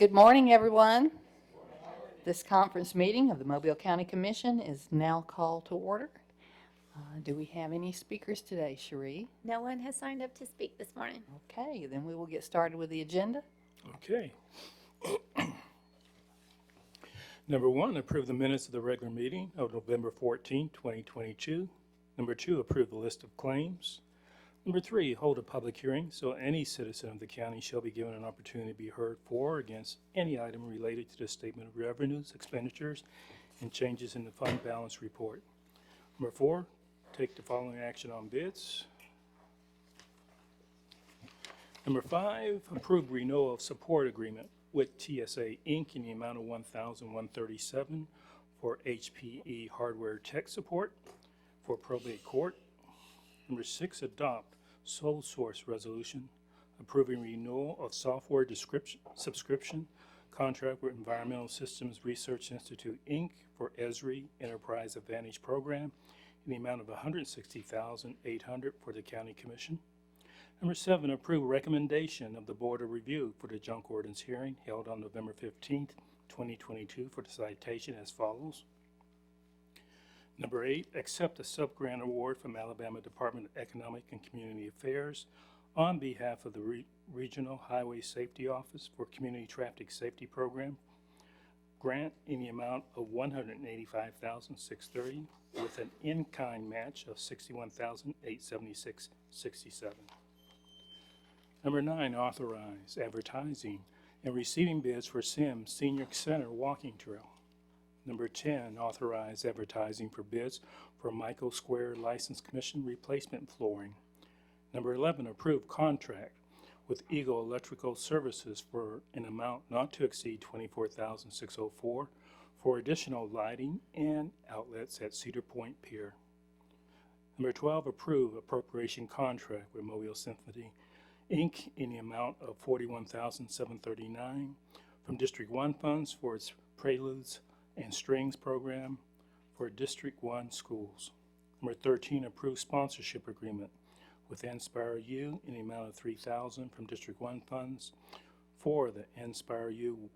Good morning, everyone. This conference meeting of the Mobile County Commission is now called to order. Do we have any speakers today, Cherie? No one has signed up to speak this morning. Okay, then we will get started with the agenda. Okay. Number one, approve the minutes of the regular meeting of November 14, 2022. Number two, approve the list of claims. Number three, hold a public hearing so any citizen of the county shall be given an opportunity to be heard for or against any item related to the statement of revenues, expenditures, and changes in the fund balance report. Number four, take the following action on bids. Number five, approve renewal of support agreement with TSA Inc. in the amount of $1,137 for HPE hardware tech support for probate court. Number six, adopt sole source resolution approving renewal of software subscription contract with Environmental Systems Research Institute Inc. for Esri Enterprise Advantage Program in the amount of $160,800 for the County Commission. Number seven, approve recommendation of the Board of Review for the junk ordinance hearing held on November 15th, 2022 for the citation as follows. Number eight, accept a sub-grant award from Alabama Department of Economic and Community Affairs on behalf of the Regional Highway Safety Office for Community Traffic Safety Program grant in the amount of $185,630 with an in-kind match of $61,876.67. Number nine, authorize advertising and receiving bids for Sims Senior Center Walking Trail. Number 10, authorize advertising for bids for Michael Square License Commission replacement flooring. Number 11, approve contract with Eagle Electrical Services for an amount not to exceed $24,604 for additional lighting and outlets at Cedar Point Pier. Number 12, approve appropriation contract with Mobile Symphony Inc. in the amount of $41,739 from District 1 funds for its Preludes and Strings program for District 1 schools. Number 13, approve sponsorship agreement with Inspire U in the amount of $3,000 from District 1 funds for the Inspire U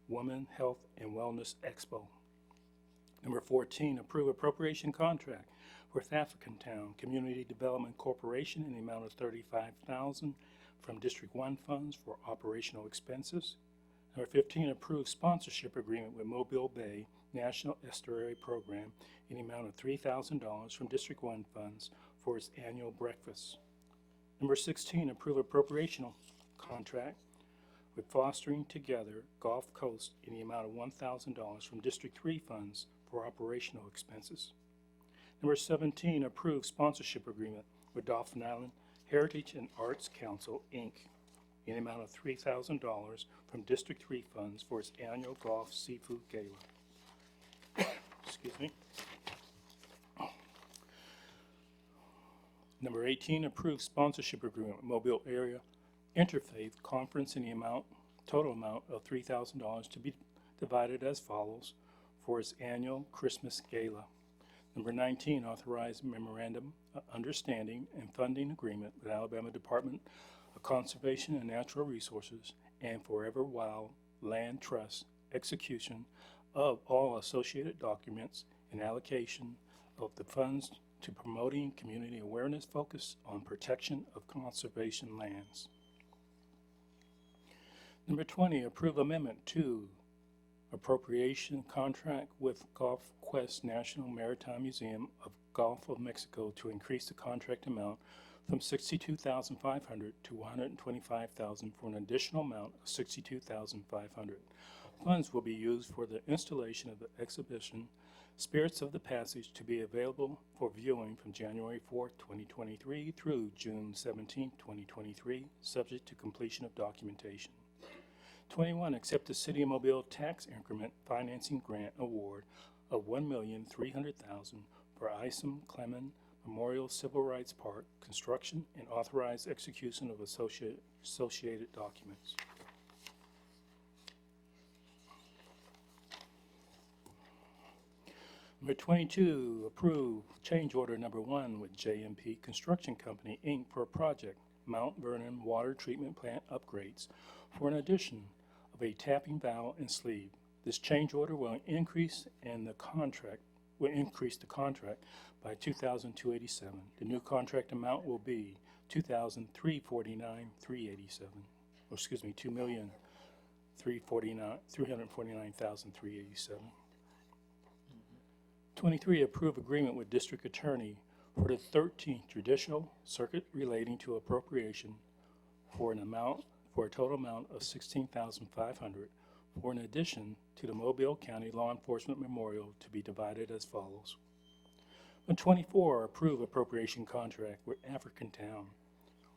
Women Health and Wellness Expo. Number 14, approve appropriation contract with African Town Community Development Corporation in the amount of $35,000 from District 1 funds for operational expenses. Number 15, approve sponsorship agreement with Mobile Bay National Estuary Program in the amount of $3,000 from District 1 funds for its annual breakfast. Number 16, approve appropriation contract with Fostering Together Gulf Coast in the amount of $1,000 from District 3 funds for operational expenses. Number 17, approve sponsorship agreement with Dauphin Island Heritage and Arts Council, Inc. in the amount of $3,000 from District 3 funds for its annual Golf Seafood Gala. Excuse me. Number 18, approve sponsorship agreement with Mobile Area Interfaith Conference in the total amount of $3,000 to be divided as follows for its annual Christmas Gala. Number 19, authorize memorandum of understanding and funding agreement with Alabama Department of Conservation and Natural Resources and Forever Wild Land Trust execution of all associated documents and allocation of the funds to promoting community awareness focused on protection of conservation lands. Number 20, approve amendment to appropriation contract with Gulf Quest National Maritime Museum of Gulf of Mexico to increase the contract amount from $62,500 to $125,000 for an additional amount of $62,500. Funds will be used for the installation of the exhibition Spirits of the Passage to be available for viewing from January 4, 2023 through June 17, 2023, subject to completion of documentation. 21, accept the City of Mobile Tax Increment Financing Grant Award of $1,300,000 for Isom Clement Memorial Civil Rights Park construction and authorize execution of associated documents. Number 22, approve change order number 1 with JMP Construction Company, Inc. for a project, Mount Vernon Water Treatment Plant upgrades for an addition of of a tapping valve and sleeve. This change order will increase the contract by $2,287. The new contract amount will be $2,349,387. Or excuse me, $2,349,387. 23, approve agreement with district attorney for the 13th Judicial Circuit relating to appropriation for a total amount of $16,500 for an addition to the Mobile County Law Enforcement Memorial to be divided as follows. And 24, approve appropriation contract with African Town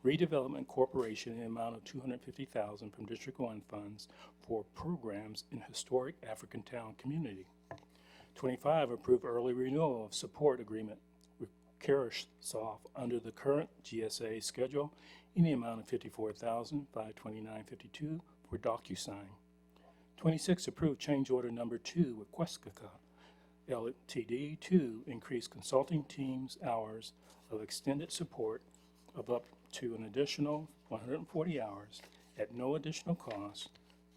Redevelopment Corporation in the amount of $250,000 from District 1 funds for programs in historic African Town community. 25, approve early renewal of support agreement with Carasoft under the current GSA schedule in the amount of $54,529.52 for DocuSign. 26, approve change order number 2 with Questica Ltd. to increase consulting teams' hours of extended support of up to an additional 140 hours at no additional cost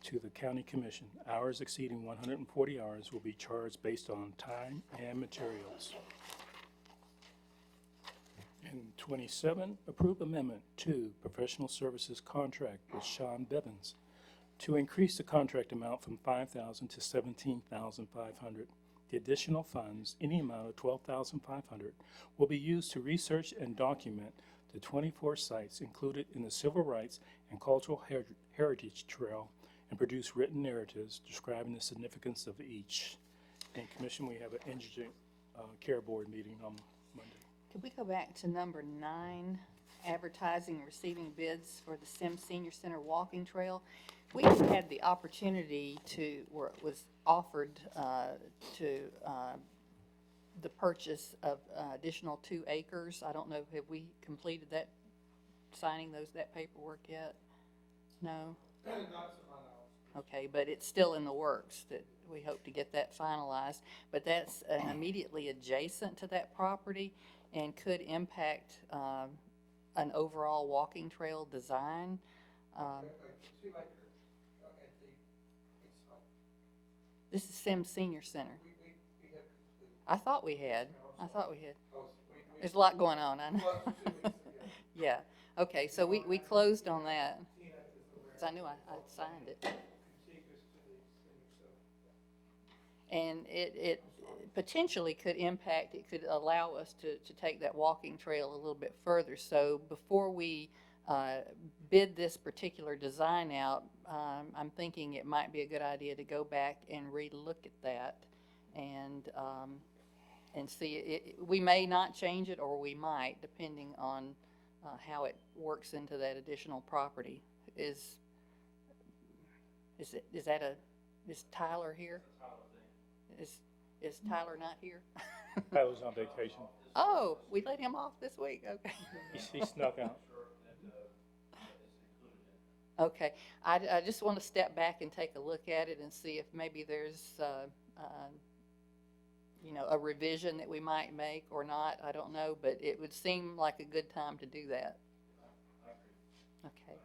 to the County Commission. Hours exceeding 140 hours will be charged based on time and materials. And 27, approve amendment to professional services contract with Sean Bevins to increase the contract amount from $5,000 to $17,500. The additional funds, in the amount of $12,500, will be used to research and document the 24 sites included in the Civil Rights and Cultural Heritage Trail and produce written narratives describing the significance of each. And Commission, we have an Indigent Care Board meeting on Monday. Could we go back to number 9, advertising and receiving bids for the Sims Senior Center walking trail? We had the opportunity to, where it was offered the purchase of additional 2 acres. I don't know, have we completed that, signing that paperwork yet? No? Not to my knowledge. Okay, but it's still in the works that we hope to get that finalized. But that's immediately adjacent to that property and could impact an overall walking trail design. See, like, at the, it's like, This is Sims Senior Center. we have completed. I thought we had. Oh, There's a lot going on, I know. well, 2 weeks ago. Yeah, okay, so we closed on that. Tina is aware. 'Cause I knew I signed it. Contiguous to the senior center. And it potentially could impact, it could allow us to take that walking trail a little bit further. So before we bid this particular design out, I'm thinking it might be a good idea to go back and re-look at that and see, we may not change it or we might, depending on how it works into that additional property. Is Tyler here? Is Tyler not here? I was on vacation. Oh, we let him off this week, okay. He snuck out. Okay, I just want to step back and take a look at it and see if maybe there's, a revision that we might make or not, I don't know, but it would seem like a good time to do that. Okay,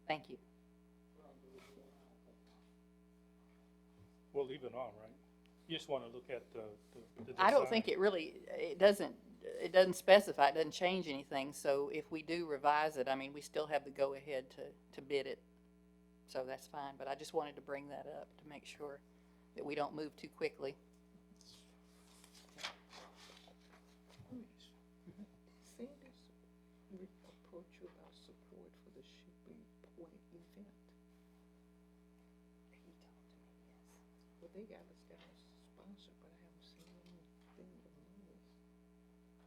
thank you. We'll leave it on, right? You just want to look at the I don't design. think it doesn't specify, it doesn't change anything, so if we do revise it, I mean, we still have the go-ahead to bid it, so that's fine, but I just wanted to bring that up to make sure that we don't move too quickly. Sanders approach you about support for the Shipping Point event? He talked to me, yes. Well, they got us down as a sponsor, but I haven't seen anything of notice.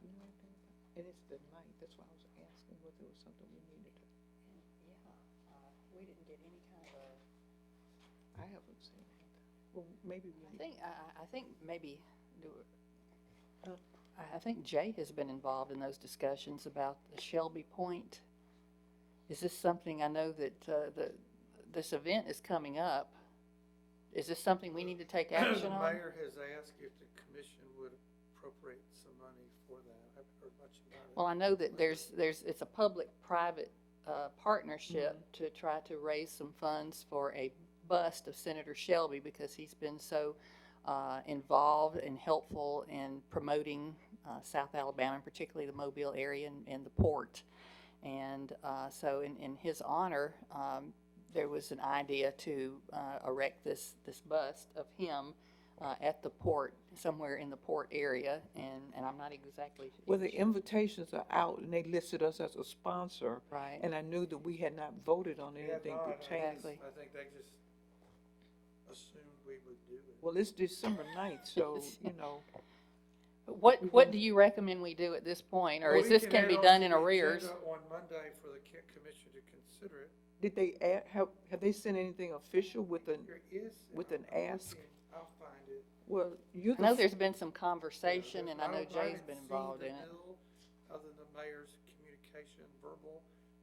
You know anything about it? And it's the night, that's why I was asking whether it was something we needed to. We didn't get any kind of I haven't seen it. Well, maybe we need. I think maybe, I think Jay has been involved in those discussions about the Shelby Point. Is this something, I know that this event is coming up. Is this something we need to take action The on? mayor has asked if the commission would appropriate some money for that. I haven't heard much about it. Well, I know that it's a public-private partnership to try to raise some funds for a bust of Senator Shelby because he's been so involved and helpful in promoting South Alabama, and particularly the Mobile area and the port. And so in his honor, there was an idea to erect this bust of him at the port, somewhere in the port area, and I'm not exactly. Well, the invitations are out and they listed us as a sponsor. Right. And I knew that we had not voted on We had anything not, pertaining. Exactly. I think they just assumed we would do it. Well, it's December 9th, so, you know, What do you recommend we do at this point, or Well, is we this can can add be on done to in the arrears? agenda on Monday for the commission to consider it. did they add, have they sent anything official with an, There is. with an I'm ask? looking, I'll find it. well, you're I know the, there's been some conversation, Yeah, and I know don't- Jay's haven't been seen involved the in it. bill Other than the mayor's communication, verbal.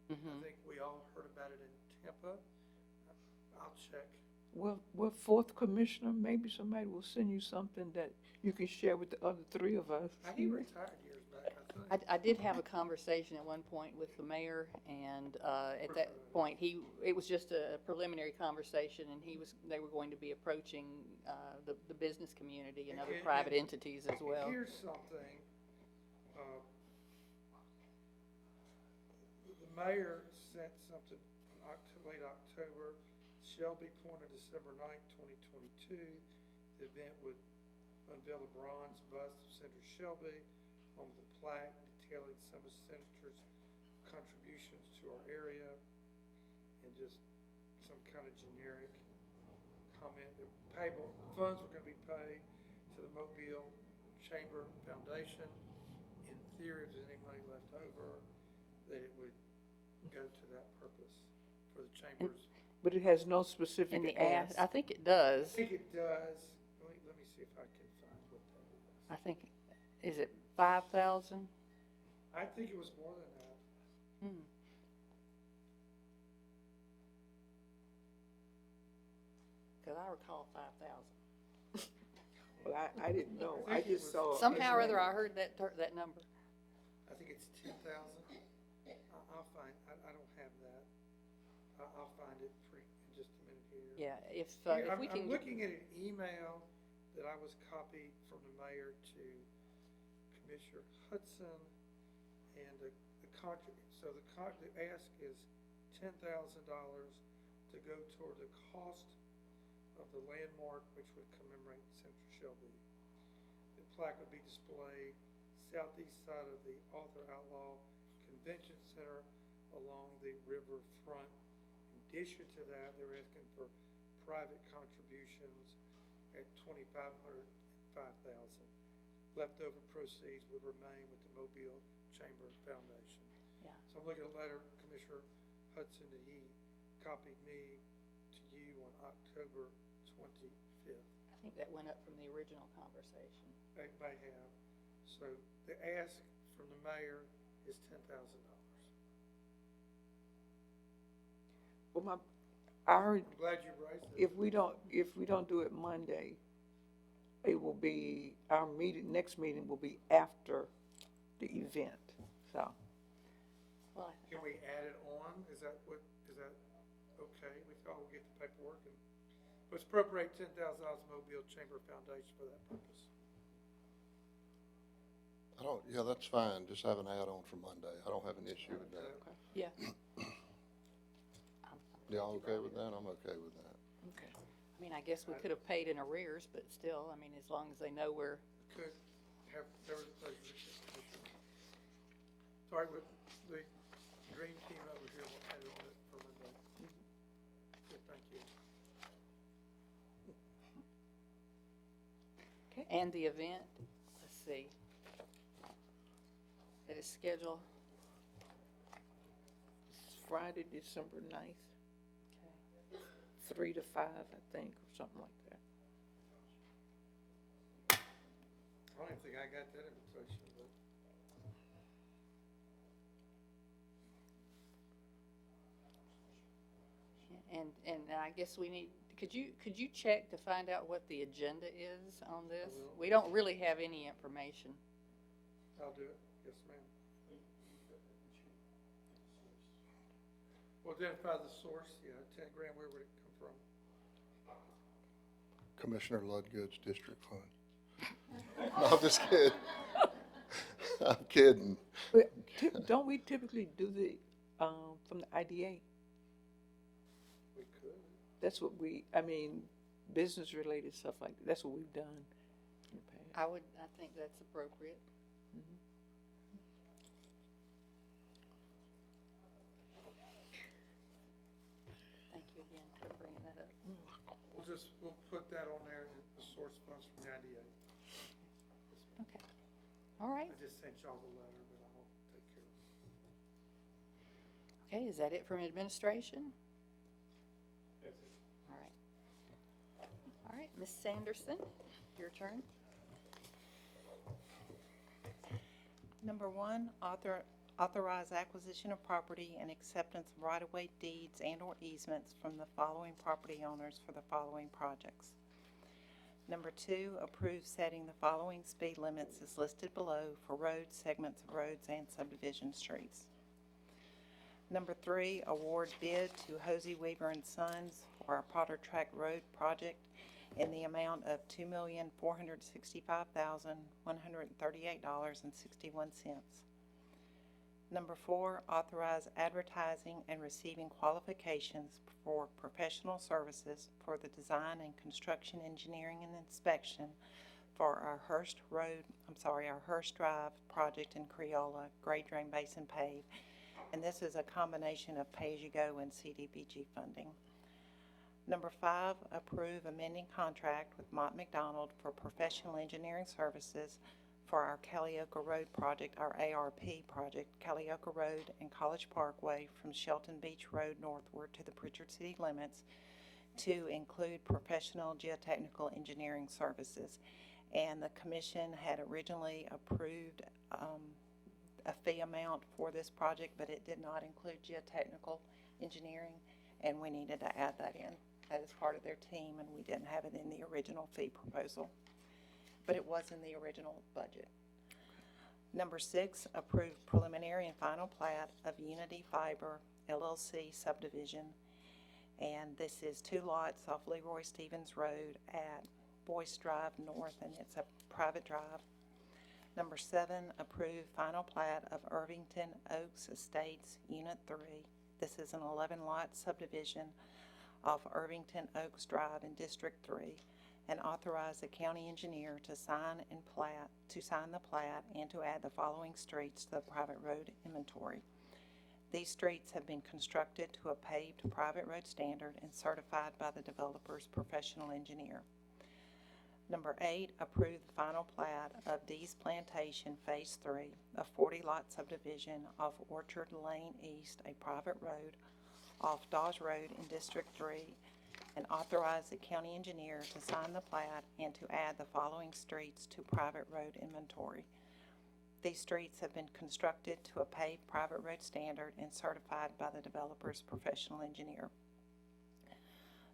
Mhm. I think we all heard about it in Tampa. I'll check. well, fourth commissioner, maybe somebody will send you something that you can share with the other three of us. He retired years back, I think. I did have a conversation at one point with the mayor, and at that point, it was just a preliminary conversation, and they were going to be approaching the business community and other And- private and entities as well. Here's something. The mayor sent something late October. Shelby Point on December 9th, 2022. The event would unveil a bronze bust of Senator Shelby along with a plaque detailing some of the senator's contributions to our area, and just some kind of generic comment that payable funds were going to be paid to the Mobile Chamber Foundation. In theory, if there's any money left over, that it would go to that purpose for the chambers. But it has no specific In the ask. I think it does. I think it does. Let me see if I can find what that is. I think, is it 5,000? I think it was more than that. Hmm. Because I recall 5,000. Well, I didn't know, I I think it just was- saw. Somehow or other, I heard that number. I think it's 10,000. I'll find, I don't have that. I'll find it in just a minute here. Yeah, if Here, we can. I'm looking at an email that I was copied from the mayor to Commissioner Hudson, and the ask is $10,000 to go toward the cost of the landmark, which would commemorate Senator Shelby. The plaque would be displayed southeast side of the Arthur Outlaw Convention Center along the riverfront. In addition to that, they're asking for private contributions at $2,500 and $5,000. Leftover proceeds would remain with the Mobile Chamber Foundation. Yeah. So I'm looking at a letter, Commissioner Hudson, that he copied me to you on October 25th. I think that went up from the original conversation. They may have. So the ask from the mayor is $10,000. Well, I heard, I'm glad you raised it. if we don't do it Monday, it will be, our next meeting will be after the event, so. Well, Can we add it on? Is that okay? We thought we'd get the paperwork and let's appropriate $10,000 Mobile Chamber Foundation for that purpose. Yeah, that's fine, just have an add-on for Monday, I don't have an issue with that. yeah. Y'all okay with that? I'm okay with that. Okay. I mean, I guess we could have paid in arrears, but still, I mean, as long as they know we're, Could have, there was, sorry, with the green team over here, we'll add it on it for Monday. Good, thank you. and the event, let's see. It is scheduled, It's Friday, December 9th, okay. 3 to 5, I think, or something like that. I don't even think I got that invitation, but. And I guess we need, could you check to find out what the agenda is on this? will. We don't really have any information. I'll do it, yes, ma'am. We'll identify the source, yeah, 10 grand, where would it come from? Commissioner Ludgood's district fund. No, I'm just kidding. I'm kidding. But don't we typically do the, from the IDA? We could. That's what I mean, business-related stuff like, that's what we've done in the past. I think that's appropriate. Thank you again for bringing that up. We'll put that on there, the source funds from the IDA. Okay. All right. I just sent y'all the letter, but I'll take care of it. Okay, is that it from administration? All right. All right, Ms. Sanderson, your turn. Number one, authorize acquisition of property and acceptance of right-of-way deeds and/or easements from the following property owners for the following projects. Number two, approve setting the following speed limits as listed below for roads, segments of roads, and subdivision streets. Number three, award bid to Hosey Weaver and Sons for our Potter Track Road project in the amount of $2,465,138.61. Number four, authorize advertising and receiving qualifications for professional services for the design and construction engineering and inspection for our Hurst Drive project in Creola, Grade Drain Basin Pave. And this is a combination of pay-as-you-go and CDBG funding. Number five, approve amending contract with Mott McDonald for professional engineering services for our Callioca Road project, our ARP project, Callioca Road and College Parkway from Shelton Beach Road northward to the Pritchard city limits, to include professional geotechnical engineering services. And the commission had originally approved a fee amount for this project, but it did not include geotechnical engineering, and we needed to add that in. That is part of their team, and we didn't have it in the original fee proposal, but it was in the original budget. Number six, approve preliminary and final plat of Unity Fiber LLC subdivision, and this is 2 lots off Leroy Stevens Road at Boyce Drive North, and it's a private drive. Number seven, approve final plat of Irvington Oaks Estates Unit 3. This is an 11-lot subdivision off Irvington Oaks Drive in District 3, and authorize the county engineer to sign the plat and to add the following streets to the private road inventory. These streets have been constructed to a paved private road standard and certified by the developer's professional engineer. Number eight, approve the final plat of Dee's Plantation Phase 3, a 40-lot subdivision off Orchard Lane East, a private road, off Dawes Road in District 3, and authorize the county engineer to sign the plat and to add the following streets to private road inventory. These streets have been constructed to a paved private road standard and certified by the developer's professional engineer.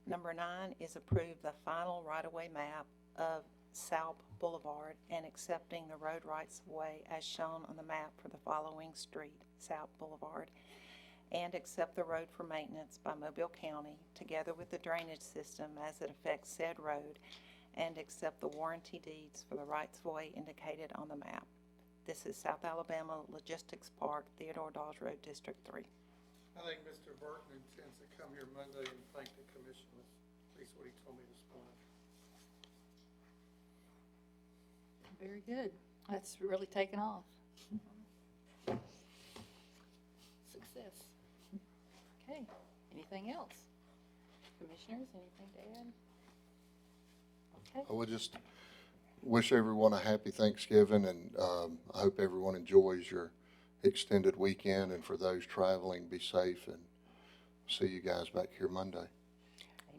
Number nine is approve the final right-of-way map of Salp Boulevard and accepting the road rights-of-way as shown on the map for the following street, Salp Boulevard, and accept the road for maintenance by Mobile County together with the drainage system as it affects said road, and accept the warranty deeds for the rights-of-way indicated on the map. This is South Alabama Logistics Park, Theodore Dawes Road, District 3. I think Mr. Burton intends to come here Monday and thank the commission, at least what he told me this morning. Very good. That's really taken off. Success. Okay, anything else? Commissioners, anything to add? Okay. I would just wish everyone a happy Thanksgiving, and I hope everyone enjoys your extended weekend, and for those traveling, be safe, and see you guys back here Monday.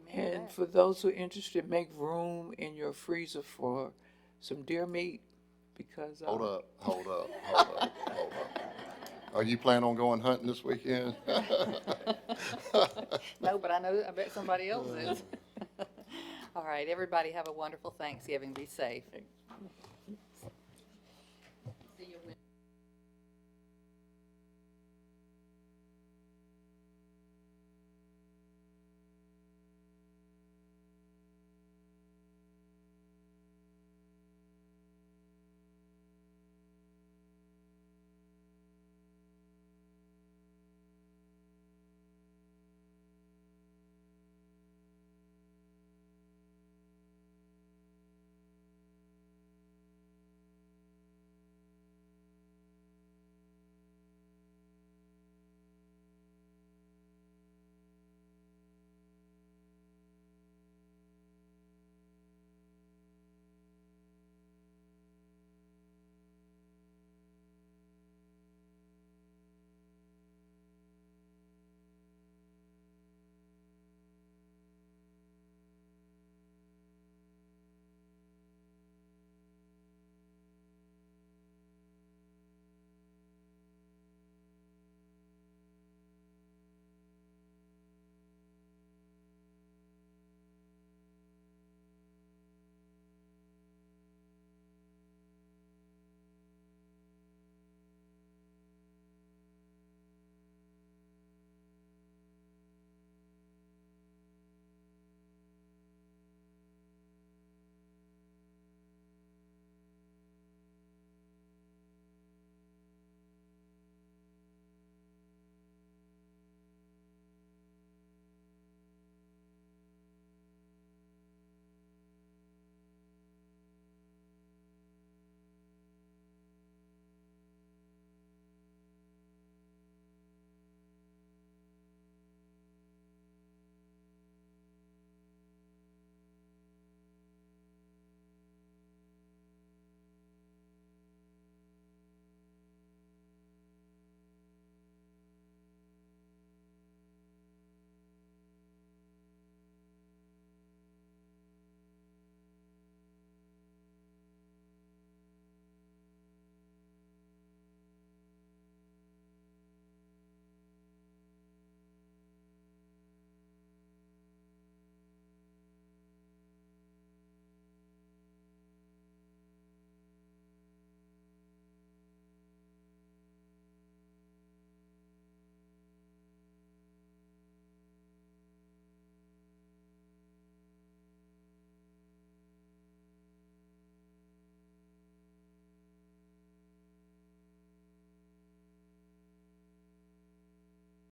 Amen. And for those who are interested, make room in your freezer for some deer meat, because Hold up. Are you planning on going hunting this weekend? No, but I bet somebody else is. All right, everybody have a wonderful Thanksgiving. Be safe.